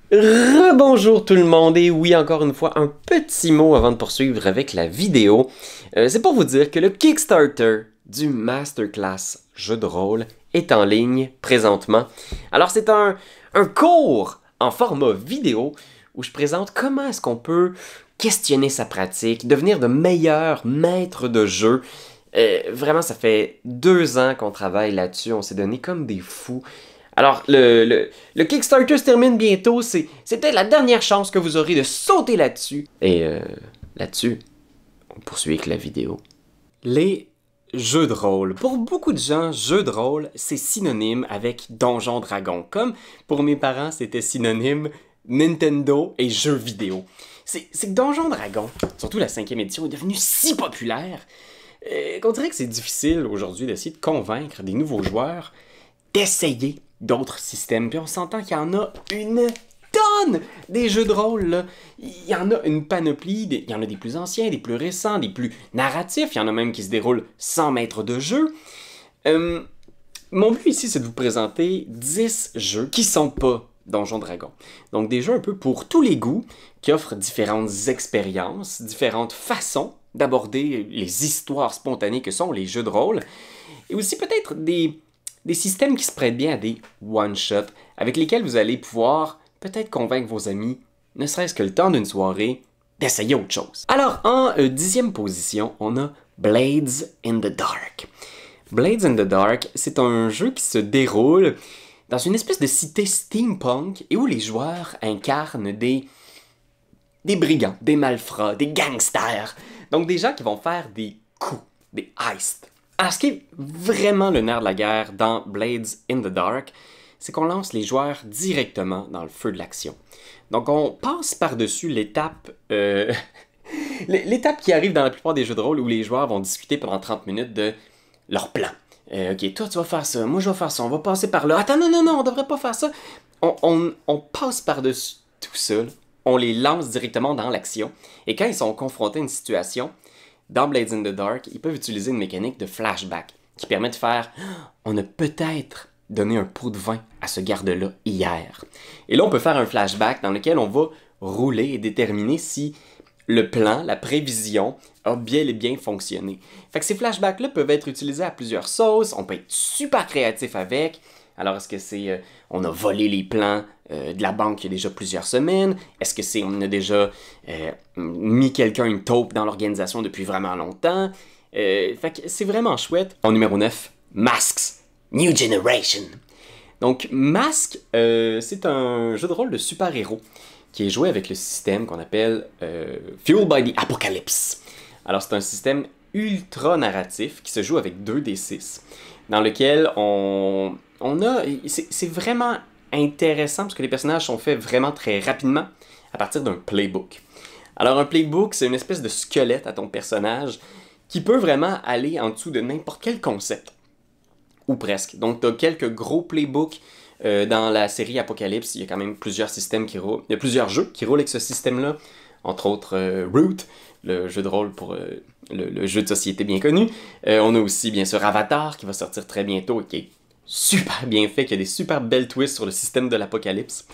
Rebonjour tout le monde et oui, encore une fois, un petit mot avant de poursuivre avec la vidéo. C'est pour vous dire que le Kickstarter du Masterclass jeu de rôle est en ligne présentement. Alors c'est un cours en format vidéo où je présente comment est-ce qu'on peut questionner sa pratique, devenir de meilleurs maîtres de jeu. Vraiment, ça fait 2 ans qu'on travaille là-dessus, on s'est donné comme des fous. Alors, le Kickstarter se termine bientôt, c'est peut-être la dernière chance que vous aurez de sauter là-dessus. Et là-dessus, on poursuit avec la vidéo. Les jeux de rôle. Pour beaucoup de gens, jeux de rôle, c'est synonyme avec Donjon Dragon. Comme pour mes parents, c'était synonyme Nintendo et jeux vidéo. C'est que Donjon Dragon, surtout la 5e édition, est devenu si populaire qu'on dirait que c'est difficile aujourd'hui d'essayer de convaincre des nouveaux joueurs d'essayer d'autres systèmes. Puis on s'entend qu'il y en a une tonne des jeux de rôle, là. Il y en a une panoplie, il y en a des plus anciens, des plus récents, des plus narratifs, il y en a même qui se déroulent sans maître de jeu. Mon but ici, c'est de vous présenter 10 jeux qui sont pas Donjon Dragon. Donc des jeux un peu pour tous les goûts, qui offrent différentes expériences, différentes façons d'aborder les histoires spontanées que sont les jeux de rôle, et aussi peut-être des systèmes qui se prêtent bien à des one-shots, avec lesquels vous allez pouvoir peut-être convaincre vos amis, ne serait-ce que le temps d'une soirée, d'essayer autre chose. Alors, en 10e position, on a Blades in the Dark. Blades in the Dark, c'est un jeu qui se déroule dans une espèce de cité steampunk et où les joueurs incarnent des brigands, des malfrats, des gangsters. Donc des gens qui vont faire des coups, des heists. Alors, ce qui est vraiment le nerf de la guerre dans Blades in the Dark, c'est qu'on lance les joueurs directement dans le feu de l'action. Donc, on passe par-dessus l'étape l'étape qui arrive dans la plupart des jeux de rôle où les joueurs vont discuter pendant 30 minutes de leur plan. Ok, toi tu vas faire ça, moi je vais faire ça, on va passer par là. Attends, non, on devrait pas faire ça. On passe par-dessus tout ça, là. On les lance directement dans l'action. Et quand ils sont confrontés à une situation, dans Blades in the Dark, ils peuvent utiliser une mécanique de flashback qui permet de faire « On a peut-être donné un pot de vin à ce garde-là hier. » Et là, on peut faire un flashback dans lequel on va rouler et déterminer si le plan, la prévision, a bien et bien fonctionné. Fait que ces flashbacks-là peuvent être utilisés à plusieurs sauces, on peut être super créatif avec. Alors, est-ce que c'est on a volé les plans de la banque il y a déjà plusieurs semaines? Est-ce que c'est on a déjà mis quelqu'un une taupe dans l'organisation depuis vraiment longtemps? Fait que c'est vraiment chouette. En numéro 9, Masks, New Generation. Donc, Masks, c'est un jeu de rôle de super-héros qui est joué avec le système qu'on appelle Fueled by the Apocalypse. Alors, c'est un système ultra narratif qui se joue avec 2d6, dans lequel on a... C'est vraiment intéressant parce que les personnages sont faits vraiment très rapidement à partir d'un playbook. Alors un playbook, c'est une espèce de squelette à ton personnage qui peut vraiment aller en dessous de n'importe quel concept. Ou presque. Donc tu as quelques gros playbooks dans la série Apocalypse. Il y a quand même plusieurs systèmes qui roulent. Il y a plusieurs jeux qui roulent avec ce système-là. Entre autres Root, le jeu de rôle pour le jeu de société bien connu. On a aussi bien sûr Avatar qui va sortir très bientôt et qui est super bien fait, qui a des super belles twists sur le système de l'apocalypse.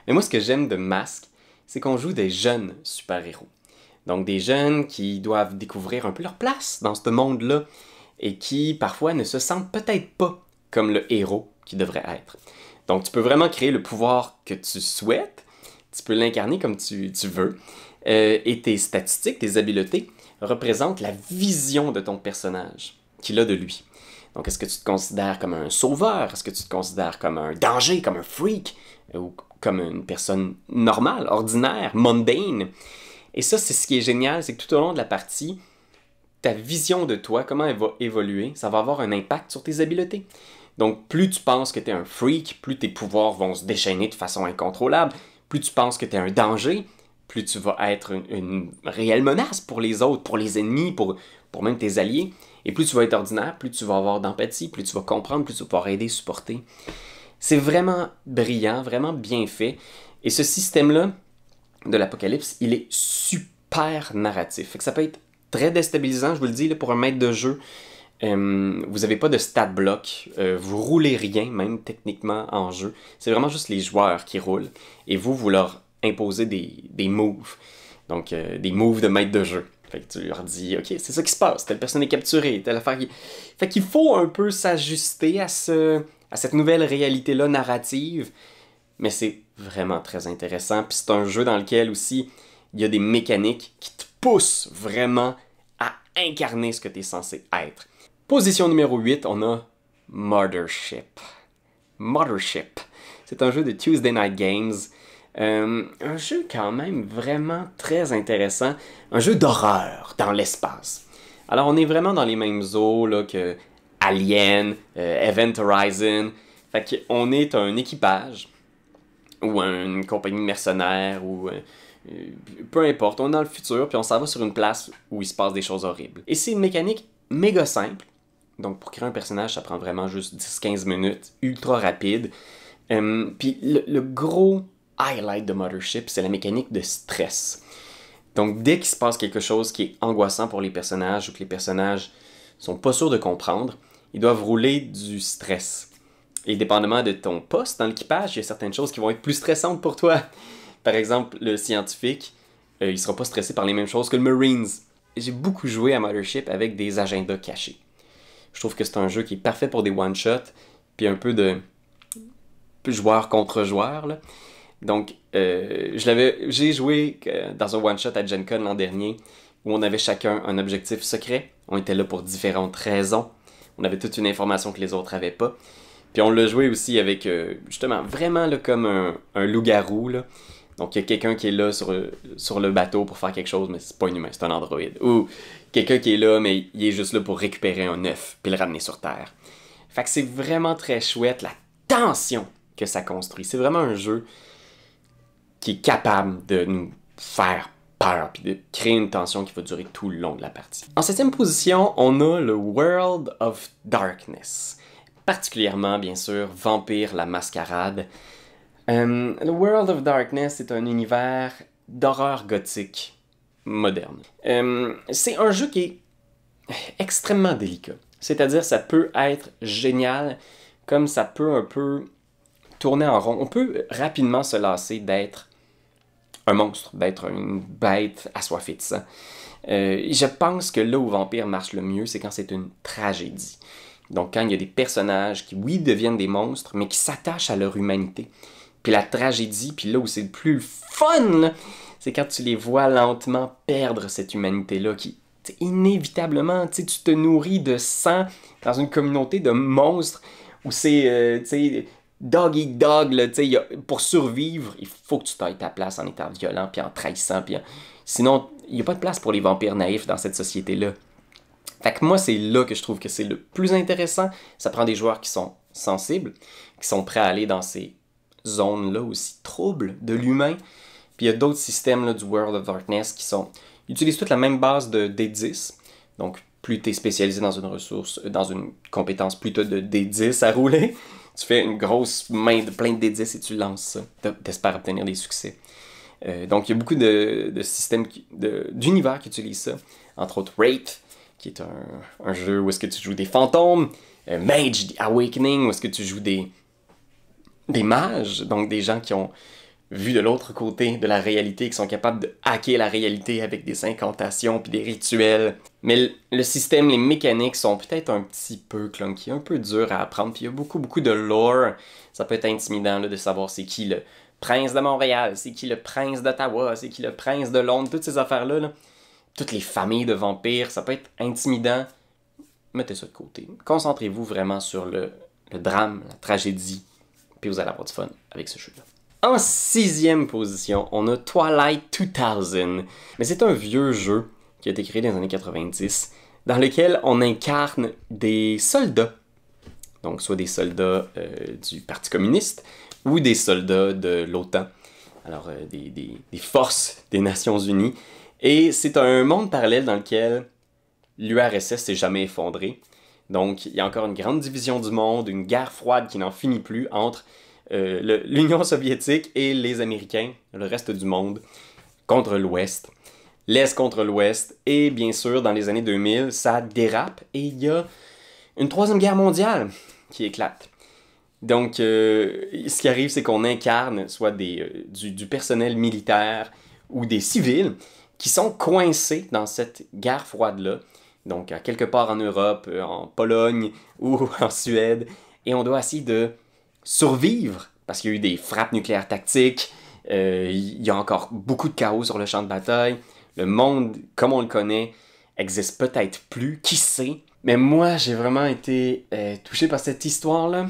Mais moi, ce que j'aime de Mask, c'est qu'on joue des jeunes super-héros. Donc des jeunes qui doivent découvrir un peu leur place dans ce monde-là et qui, parfois, ne se sentent peut-être pas comme le héros qu'ils devraient être. Donc tu peux vraiment créer le pouvoir que tu souhaites, tu peux l'incarner comme tu veux, et tes statistiques, tes habiletés, représentent la vision de ton personnage qu'il a de lui. Donc, est-ce que tu te considères comme un sauveur? Est-ce que tu te considères comme un danger, comme un freak? Ou comme une personne normale, ordinaire, mundane? Et ça, c'est ce qui est génial, c'est que tout au long de la partie, ta vision de toi, comment elle va évoluer, ça va avoir un impact sur tes habiletés. Donc, plus tu penses que tu es un freak, plus tes pouvoirs vont se déchaîner de façon incontrôlable. Plus tu penses que tu es un danger, plus tu vas être une réelle menace pour les autres, pour les ennemis, pour même tes alliés. Et plus tu vas être ordinaire, plus tu vas avoir d'empathie, plus tu vas comprendre, plus tu vas pouvoir aider, supporter. C'est vraiment brillant, vraiment bien fait. Et ce système-là de l'apocalypse, il est super narratif. Fait que ça peut être très déstabilisant, je vous le dis, là, pour un maître de jeu. Vous n'avez pas de stat block, vous roulez rien, même techniquement en jeu. C'est vraiment juste les joueurs qui roulent. Et vous leur imposez des moves. Donc, des moves de maître de jeu. Fait que tu leur dis, OK, c'est ça qui se passe, telle personne est capturée, telle affaire. Fait qu'il faut un peu s'ajuster à cette nouvelle réalité-là narrative. Mais c'est vraiment très intéressant. Puis c'est un jeu dans lequel aussi, il y a des mécaniques qui te poussent vraiment à incarner ce que tu es censé être. Position numéro 8, on a Mothership. Mothership. C'est un jeu de Tuesday Night Games. Un jeu quand même vraiment très intéressant. Un jeu d'horreur dans l'espace. Alors on est vraiment dans les mêmes eaux là, que Alien, Event Horizon. Fait qu'on est un équipage ou une compagnie de mercenaires ou peu importe, on est dans le futur puis on s'en va sur une place où il se passe des choses horribles. Et c'est une mécanique méga simple. Donc, pour créer un personnage, ça prend vraiment juste 10-15 minutes, ultra rapide. Puis le gros highlight de Mothership, c'est la mécanique de stress. Donc, dès qu'il se passe quelque chose qui est angoissant pour les personnages ou que les personnages sont pas sûrs de comprendre, ils doivent rouler du stress. Et dépendamment de ton poste dans l'équipage, il y a certaines choses qui vont être plus stressantes pour toi. Par exemple, le scientifique, il sera pas stressé par les mêmes choses que le Marines. J'ai beaucoup joué à Mothership avec des agendas cachés. Je trouve que c'est un jeu qui est parfait pour des one-shots, puis un peu de joueur contre joueur, là. Donc, j'ai joué dans un one-shot à Gen Con l'an dernier, où on avait chacun un objectif secret. On était là pour différentes raisons. On avait toute une information que les autres n'avaient pas. Puis on l'a joué aussi avec, justement, vraiment là, comme un loup-garou, là. Donc, il y a quelqu'un qui est là sur le bateau pour faire quelque chose, mais c'est pas un humain, c'est un androïde. Ou quelqu'un qui est là, mais il est juste là pour récupérer un œuf puis le ramener sur Terre. Fait que c'est vraiment très chouette, la tension que ça construit. C'est vraiment un jeu qui est capable de nous faire peur puis de créer une tension qui va durer tout le long de la partie. En 7e position, on a le World of Darkness. Particulièrement, bien sûr, Vampire la Mascarade. Le World of Darkness est un univers d'horreur gothique moderne. C'est un jeu qui est extrêmement délicat. C'est-à-dire, ça peut être génial, comme ça peut un peu tourner en rond. On peut rapidement se lasser d'être un monstre, d'être une bête assoiffée de sang. Je pense que là où Vampire marche le mieux, c'est quand c'est une tragédie. Donc, quand il y a des personnages qui, oui, deviennent des monstres, mais qui s'attachent à leur humanité. Puis la tragédie, puis là où c'est le plus fun, là, c'est quand tu les vois lentement perdre cette humanité-là, qui, inévitablement, tu te nourris de sang dans une communauté de monstres, où c'est, dog eat dog, là, pour survivre, il faut que tu tailles ta place en étant violent, puis en trahissant, puis sinon, il n'y a pas de place pour les vampires naïfs dans cette société-là. Fait que moi, c'est là que je trouve que c'est le plus intéressant. Ça prend des joueurs qui sont sensibles, qui sont prêts à aller dans ces zones-là aussi troubles de l'humain. Puis il y a d'autres systèmes là, du World of Darkness qui utilisent toute la même base de D10. Donc, plus tu es spécialisé dans une ressource, dans une compétence plutôt de D10 à rouler, tu fais une grosse main de plein de D10 et tu lances ça. T'espères obtenir des succès. Donc, il y a beaucoup de systèmes, d'univers qui utilisent ça. Entre autres, Wraith, qui est un jeu où est-ce que tu joues des fantômes. Mage the Awakening, où est-ce que tu joues des mages, donc des gens qui ont vu de l'autre côté de la réalité, qui sont capables de hacker la réalité avec des incantations puis des rituels. Mais le système, les mécaniques sont peut-être un petit peu clunky, un peu dur à apprendre, puis il y a beaucoup de lore. Ça peut être intimidant là, de savoir c'est qui le prince de Montréal, c'est qui le prince d'Ottawa, c'est qui le prince de Londres, toutes ces affaires-là. Là. Toutes les familles de vampires, ça peut être intimidant. Mettez ça de côté. Concentrez-vous vraiment sur le drame, la tragédie, puis vous allez avoir du fun avec ce jeu-là. En 6e position, on a Twilight 2000. Mais c'est un vieux jeu qui a été créé dans les années 90, dans lequel on incarne des soldats. Donc, soit des soldats du Parti communiste ou des soldats de l'OTAN. Alors, des forces des Nations Unies. Et c'est un monde parallèle dans lequel l'URSS s'est jamais effondré. Donc, il y a encore une grande division du monde, une guerre froide qui n'en finit plus entre l'Union soviétique et les Américains, le reste du monde, contre l'Ouest. L'Est contre l'Ouest. Et bien sûr, dans les années 2000, ça dérape et il y a une troisième guerre mondiale qui éclate. Donc, ce qui arrive, c'est qu'on incarne soit du personnel militaire ou des civils qui sont coincés dans cette guerre froide-là. Donc, à quelque part en Europe, en Pologne ou en Suède. Et on doit essayer de survivre parce qu'il y a eu des frappes nucléaires tactiques. Il y a encore beaucoup de chaos sur le champ de bataille. Le monde, comme on le connaît, existe peut-être plus. Qui sait? Mais moi, j'ai vraiment été touché par cette histoire-là.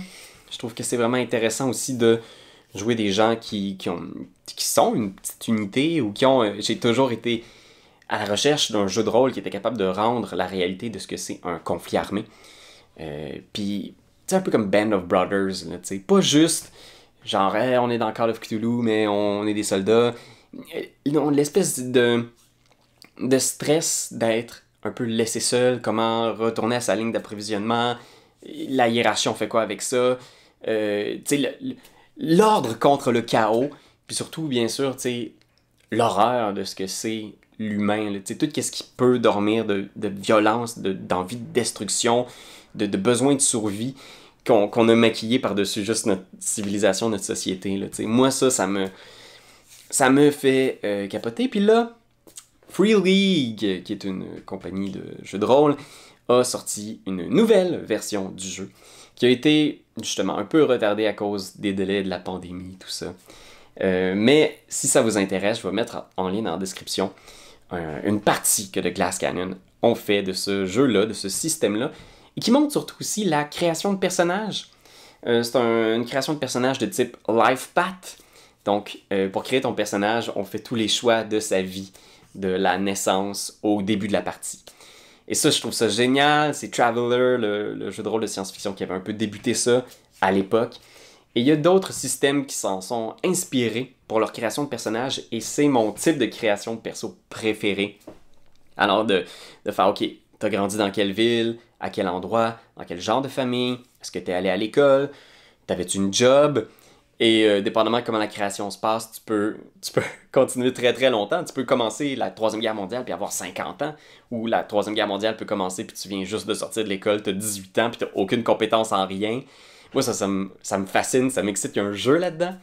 Je trouve que c'est vraiment intéressant aussi de jouer des gens qui sont une petite unité ou qui ont... j'ai toujours été à la recherche d'un jeu de rôle qui était capable de rendre la réalité de ce que c'est un conflit armé. Puis, tu sais, un peu comme Band of Brothers, là, tu sais, pas juste genre, hey, on est dans Call of Cthulhu, mais on est des soldats. Non, l'espèce de stress d'être un peu laissé seul, comment retourner à sa ligne d'approvisionnement, la hiérarchie, on fait quoi avec ça, tu sais, l'ordre contre le chaos, puis surtout, bien sûr, tu sais, l'horreur de ce que c'est l'humain, tu sais, tout ce qui peut dormir de violence, d'envie de destruction, de besoin de survie, qu'on a maquillé par-dessus juste notre civilisation, notre société, là, tu sais. Moi, ça me fait capoter, puis là, Free League, qui est une compagnie de jeux de rôle, a sorti une nouvelle version du jeu qui a été justement un peu retardée à cause des délais de la pandémie, tout ça. Mais si ça vous intéresse, je vais mettre en lien dans la description une partie que The Glass Canyon ont fait de ce jeu-là, de ce système-là, et qui montre surtout aussi la création de personnages. C'est une création de personnages de type Life Path. Donc, pour créer ton personnage, on fait tous les choix de sa vie, de la naissance au début de la partie. Et ça, je trouve ça génial. C'est Traveller, le jeu de rôle de science-fiction qui avait un peu débuté ça à l'époque. Et il y a d'autres systèmes qui s'en sont inspirés pour leur création de personnages, et c'est mon type de création de perso préféré. Alors, de faire, OK, t'as grandi dans quelle ville, à quel endroit, dans quel genre de famille, est-ce que t'es allé à l'école, t'avais-tu une job? Et dépendamment de comment la création se passe, tu peux continuer très très longtemps. Tu peux commencer la Troisième Guerre mondiale puis avoir 50 ans. Ou la Troisième Guerre mondiale peut commencer puis tu viens juste de sortir de l'école, tu as 18 ans puis tu n'as aucune compétence en rien. Moi, ça me fascine, ça m'excite. Il y a un jeu là-dedans.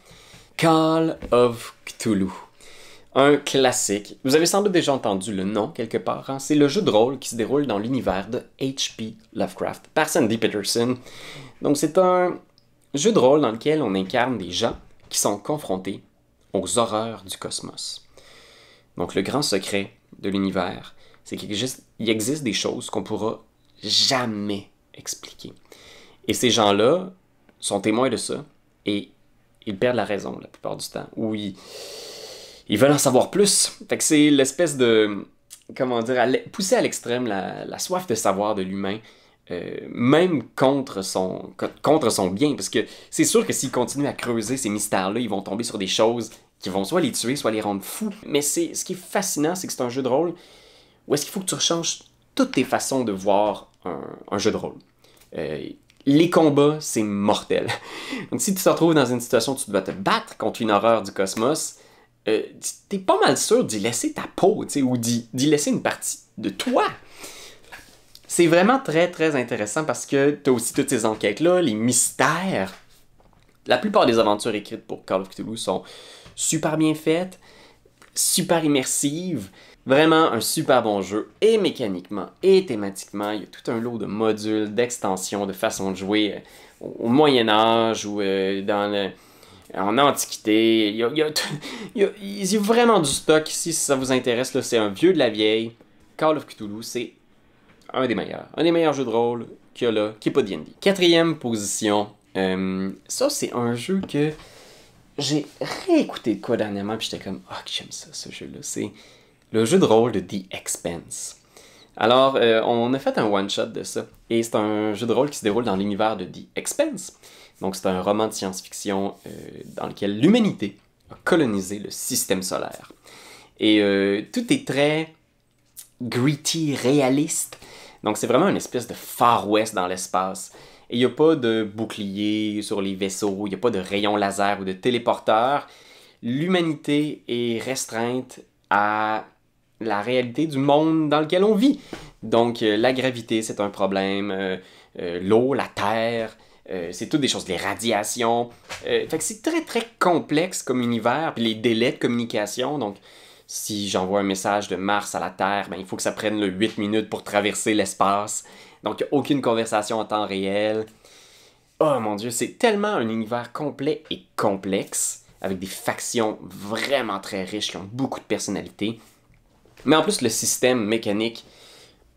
Call of Cthulhu. Un classique. Vous avez sans doute déjà entendu le nom quelque part. Hein? C'est le jeu de rôle qui se déroule dans l'univers de H.P. Lovecraft par Sandy Peterson. Donc c'est un jeu de rôle dans lequel on incarne des gens qui sont confrontés aux horreurs du cosmos. Donc le grand secret de l'univers, c'est qu'il existe des choses qu'on pourra jamais expliquer. Et ces gens-là sont témoins de ça, et ils perdent la raison la plupart du temps, ou ils veulent en savoir plus. Fait que c'est l'espèce de, comment dire, pousser à l'extrême la soif de savoir de l'humain, même contre son bien, parce que c'est sûr que s'ils continuent à creuser ces mystères-là, ils vont tomber sur des choses qui vont soit les tuer, soit les rendre fous. Mais ce qui est fascinant, c'est que c'est un jeu de rôle où est-ce qu'il faut que tu rechanges toutes tes façons de voir un jeu de rôle. Les combats, c'est mortel. Donc si tu te retrouves dans une situation où tu dois te battre contre une horreur du cosmos, t'es pas mal sûr d'y laisser ta peau, ou d'y laisser une partie de toi. C'est vraiment très très intéressant parce que t'as aussi toutes ces enquêtes-là, les mystères. La plupart des aventures écrites pour Call of Cthulhu sont super bien faites, super immersives, vraiment un super bon jeu, et mécaniquement et thématiquement, il y a tout un lot de modules, d'extensions, de façons de jouer au Moyen-Âge ou en Antiquité. Il y a vraiment du stock ici, si ça vous intéresse. Là, c'est un vieux de la vieille. Call of Cthulhu, c'est un des meilleurs jeux de rôle qu'il y a là, qui n'est pas D&D. Quatrième position, ça c'est un jeu que j'ai réécouté de quoi dernièrement, puis j'étais comme, que j'aime ça, ce jeu-là. C'est le jeu de rôle de The Expanse. Alors, on a fait un one-shot de ça, et c'est un jeu de rôle qui se déroule dans l'univers de The Expanse. Donc c'est un roman de science-fiction dans lequel l'humanité a colonisé le système solaire. Et tout est très gritty, réaliste. Donc c'est vraiment une espèce de Far West dans l'espace. Et il n'y a pas de bouclier sur les vaisseaux, il n'y a pas de rayons laser ou de téléporteurs. L'humanité est restreinte à la réalité du monde dans lequel on vit. Donc, la gravité, c'est un problème. L'eau, la terre, c'est toutes des choses. Les radiations. Fait que c'est très, très complexe comme univers. Puis les délais de communication. Donc, si j'envoie un message de Mars à la Terre, ben, il faut que ça prenne 8 minutes pour traverser l'espace. Donc, il n'y a aucune conversation en temps réel. Oh mon Dieu, c'est tellement un univers complet et complexe, avec des factions vraiment très riches qui ont beaucoup de personnalité. Mais en plus, le système mécanique,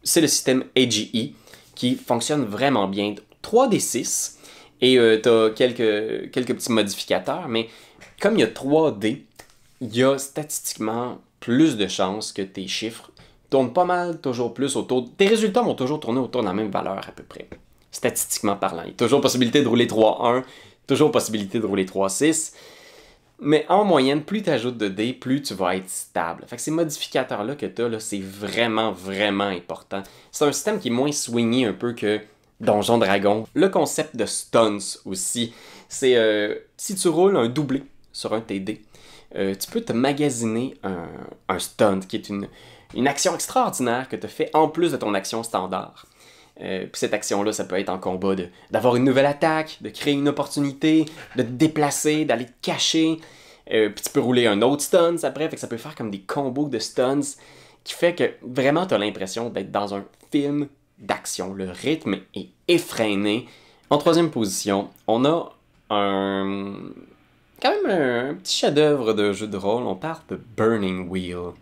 c'est le système AGE, qui fonctionne vraiment bien. 3D6, et t'as quelques petits modificateurs, mais comme il y a 3D, il y a statistiquement plus de chances que tes chiffres tournent pas mal toujours plus autour... Tes résultats vont toujours tourner autour de la même valeur à peu près, statistiquement parlant. Il y a toujours possibilité de rouler 3-1, toujours possibilité de rouler 3-6, mais en moyenne, plus tu ajoutes de dés, plus tu vas être stable. Fait que ces modificateurs-là que tu as, c'est vraiment, vraiment important. C'est un système qui est moins swingy un peu que Donjon Dragon. Le concept de stuns aussi, c'est si tu roules un doublé sur un de tes dés, tu peux te magasiner un stunt, qui est une action extraordinaire que tu fais en plus de ton action standard. Puis cette action-là, ça peut être en combat d'avoir une nouvelle attaque, de créer une opportunité, de te déplacer, d'aller te cacher. Puis tu peux rouler un autre stuns après, fait que ça peut faire comme des combos de stuns qui fait que vraiment tu as l'impression d'être dans un film d'action. Le rythme est effréné. En troisième position, on a quand même un petit chef-d'œuvre de jeu de rôle. On parle de Burning Wheel.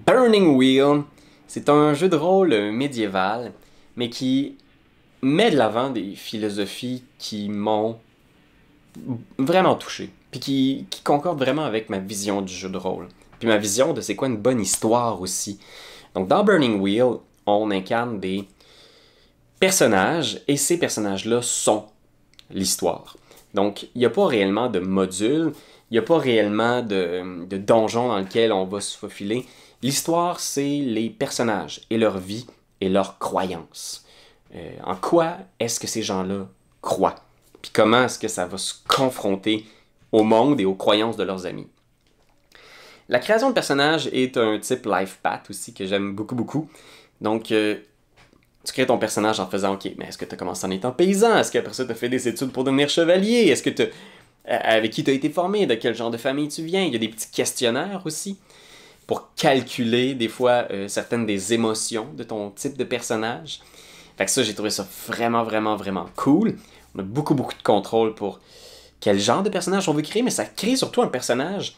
Burning Wheel, c'est un jeu de rôle médiéval, mais qui met de l'avant des philosophies qui m'ont vraiment touché, puis qui concordent vraiment avec ma vision du jeu de rôle, puis ma vision de c'est quoi une bonne histoire aussi. Donc dans Burning Wheel, on incarne des personnages, et ces personnages-là sont l'histoire. Donc il n'y a pas réellement de module, il n'y a pas réellement de donjon dans lequel on va se faufiler. L'histoire, c'est les personnages et leur vie et leurs croyances. En quoi est-ce que ces gens-là croient? Puis comment est-ce que ça va se confronter au monde et aux croyances de leurs amis? La création de personnages est un type life path aussi que j'aime beaucoup, beaucoup. Donc, tu crées ton personnage en faisant, OK, mais est-ce que tu as commencé en étant paysan? Est-ce qu'après ça, tu as fait des études pour devenir chevalier? Est-ce que avec qui tu as été formé? De quel genre de famille tu viens? Il y a des petits questionnaires aussi pour calculer des fois certaines des émotions de ton type de personnage. Fait que ça, j'ai trouvé ça vraiment, vraiment, vraiment cool. On a beaucoup, beaucoup de contrôle pour quel genre de personnage on veut créer, mais ça crée surtout un personnage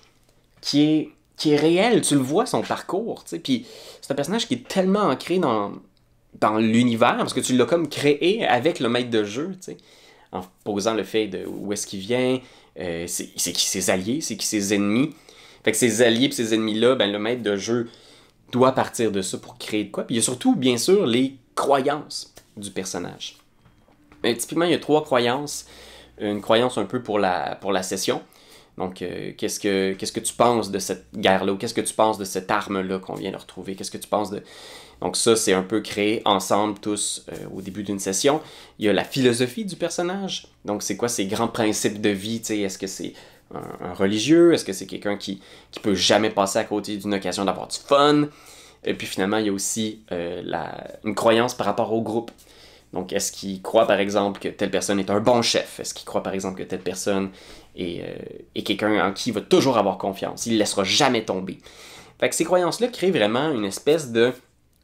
qui est réel. Tu le vois, son parcours, tu sais. Puis c'est un personnage qui est tellement ancré dans l'univers, parce que tu l'as comme créé avec le maître de jeu, tu sais, en posant le fait de où est-ce qu'il vient, c'est qui ses alliés, c'est qui ses ennemis. Fait que ses alliés et ses ennemis-là, ben, le maître de jeu doit partir de ça pour créer de quoi. Puis il y a surtout, bien sûr, les croyances du personnage. Typiquement, il y a 3 croyances. Une croyance un peu pour la session. Donc, qu'est-ce que tu penses de cette guerre-là? Ou qu'est-ce que tu penses de cette arme-là qu'on vient de retrouver? Qu'est-ce que tu penses de... Donc ça, c'est un peu créé ensemble tous au début d'une session. Il y a la philosophie du personnage. Donc, c'est quoi ses grands principes de vie? T'sais? Est-ce que c'est un religieux? Est-ce que c'est quelqu'un qui peut jamais passer à côté d'une occasion d'avoir du fun? Et puis finalement, il y a aussi une croyance par rapport au groupe. Donc, est-ce qu'il croit, par exemple, que telle personne est un bon chef? Est-ce qu'il croit, par exemple, que telle personne est quelqu'un en qui il va toujours avoir confiance? Il ne laissera jamais tomber. Fait que ces croyances-là créent vraiment une espèce des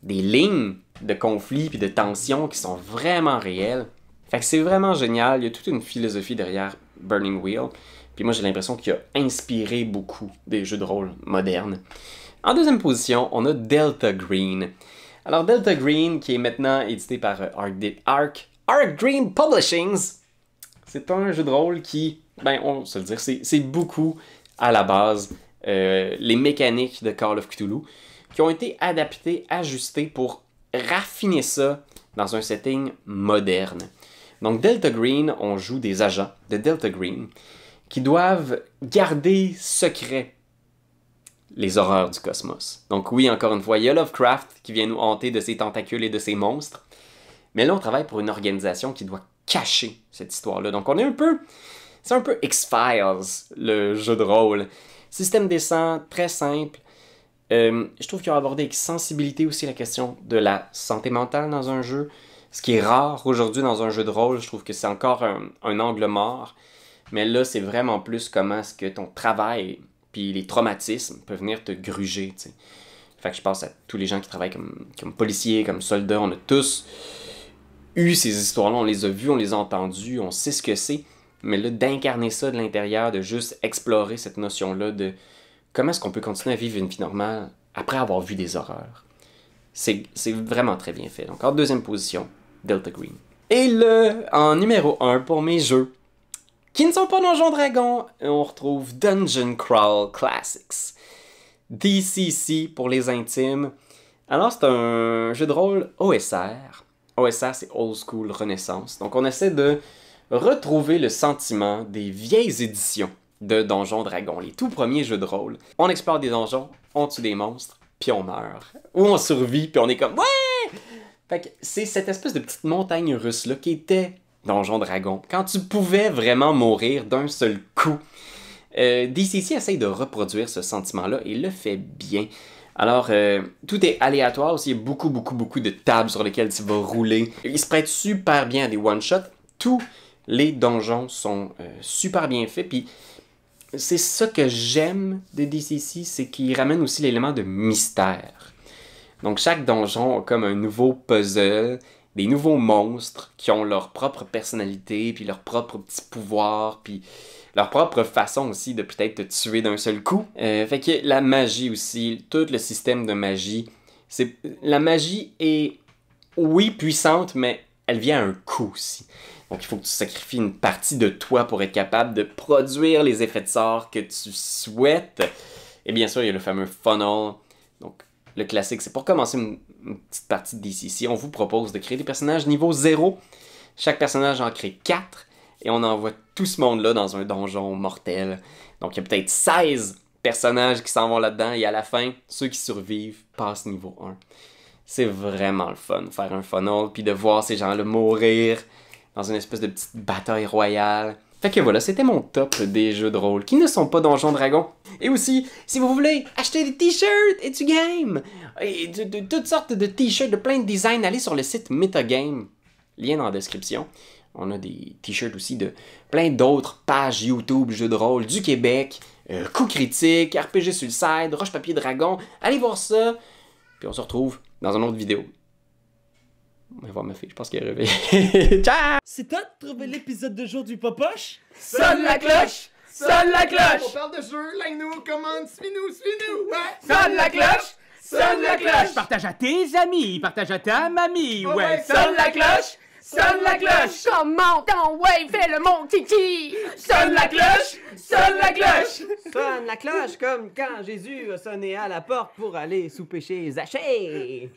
lignes de conflits puis de tensions qui sont vraiment réelles. Fait que c'est vraiment génial. Il y a toute une philosophie derrière Burning Wheel. Puis moi, j'ai l'impression qu'il a inspiré beaucoup des jeux de rôle modernes. En deuxième position, on a Delta Green. Alors, Delta Green, qui est maintenant édité par Arc Dream Publishings, c'est un jeu de rôle qui, ben, on va se le dire, c'est beaucoup à la base les mécaniques de Call of Cthulhu qui ont été adaptées, ajustées pour raffiner ça dans un setting moderne. Donc, Delta Green, on joue des agents de Delta Green qui doivent garder secret les horreurs du cosmos. Donc oui, encore une fois, il y a Lovecraft qui vient nous hanter de ses tentacules et de ses monstres. Mais là, on travaille pour une organisation qui doit cacher cette histoire-là. Donc on est c'est un peu X-Files, le jeu de rôle. Système descent, très simple. Je trouve qu'ils ont abordé avec sensibilité aussi la question de la santé mentale dans un jeu, ce qui est rare aujourd'hui dans un jeu de rôle. Je trouve que c'est encore un angle mort, mais là, c'est vraiment plus comment est-ce que ton travail puis les traumatismes peuvent venir te gruger, tu sais. Fait que je pense à tous les gens qui travaillent comme policiers, comme soldats, on a tous eu ces histoires-là, on les a vues, on les a entendues, on sait ce que c'est, mais là, d'incarner ça de l'intérieur, de juste explorer cette notion-là de comment est-ce qu'on peut continuer à vivre une vie normale après avoir vu des horreurs. C'est vraiment très bien fait. Donc, en deuxième position, Delta Green. Et là, en numéro 1 pour mes jeux, qui ne sont pas Donjons Dragons, on retrouve Dungeon Crawl Classics. DCC pour les intimes. Alors, c'est un jeu de rôle OSR. OSR, c'est Old School Renaissance. Donc, on essaie de retrouver le sentiment des vieilles éditions de Donjons Dragons, les tout premiers jeux de rôle. On explore des donjons, on tue des monstres, puis on meurt. Ou on survit, puis on est comme « Ouais! » Fait que c'est cette espèce de petite montagne russe-là qui était Donjons Dragons, quand tu pouvais vraiment mourir d'un seul coup. DCC essaye de reproduire ce sentiment-là et le fait bien. Alors, tout est aléatoire aussi, il y a beaucoup de tables sur lesquelles tu vas rouler. Il se prête super bien à des one-shots. Tous les donjons sont super bien faits, puis c'est ça que j'aime de DCC, c'est qu'il ramène aussi l'élément de mystère. Donc, chaque donjon a comme un nouveau puzzle, des nouveaux monstres qui ont leur propre personnalité, puis leur propre petit pouvoir, puis leur propre façon aussi de peut-être te tuer d'un seul coup. Fait que la magie aussi, tout le système de magie, la magie est, oui, puissante, mais elle vient à un coût aussi. Donc il faut que tu sacrifies une partie de toi pour être capable de produire les effets de sort que tu souhaites. Et bien sûr, il y a le fameux funnel. Donc le classique, c'est pour commencer une petite partie de DCC, on vous propose de créer des personnages niveau 0. Chaque personnage en crée 4. Et on envoie tout ce monde-là dans un donjon mortel. Donc, il y a peut-être 16 personnages qui s'en vont là-dedans. Et à la fin, ceux qui survivent passent niveau 1. C'est vraiment le fun, faire un funnel, puis de voir ces gens-là mourir dans une espèce de petite bataille royale. Fait que voilà, c'était mon top des jeux de rôle qui ne sont pas Donjons Dragons. Et aussi, si vous voulez acheter des t-shirts et du game, et de toutes sortes de t-shirts, de plein de designs, allez sur le site Metagame. Lien dans la description. On a des t-shirts aussi de plein d'autres pages YouTube jeux de rôle du Québec, Coup Critique, RPG Suicide, Roche Papier Dragon. Allez voir ça. Puis on se retrouve dans une autre vidéo. On va voir ma fille, je pense qu'elle est réveillée. Ciao! C'est toi de trouver l'épisode de jour du Popoche? Sonne la cloche! Sonne la cloche! On parle de jeu, like-nous, commande, suis-nous, ouais! Sonne la cloche! Sonne la cloche! Partage à tes amis, partage à ta mamie, Oh ouais, Sonne la cloche! Sonne la cloche! Commente en ouais, fais le mon kiki! Sonne la cloche! Sonne la cloche! Sonne la cloche comme quand Jésus a sonné à la porte pour aller souper chez Zachée.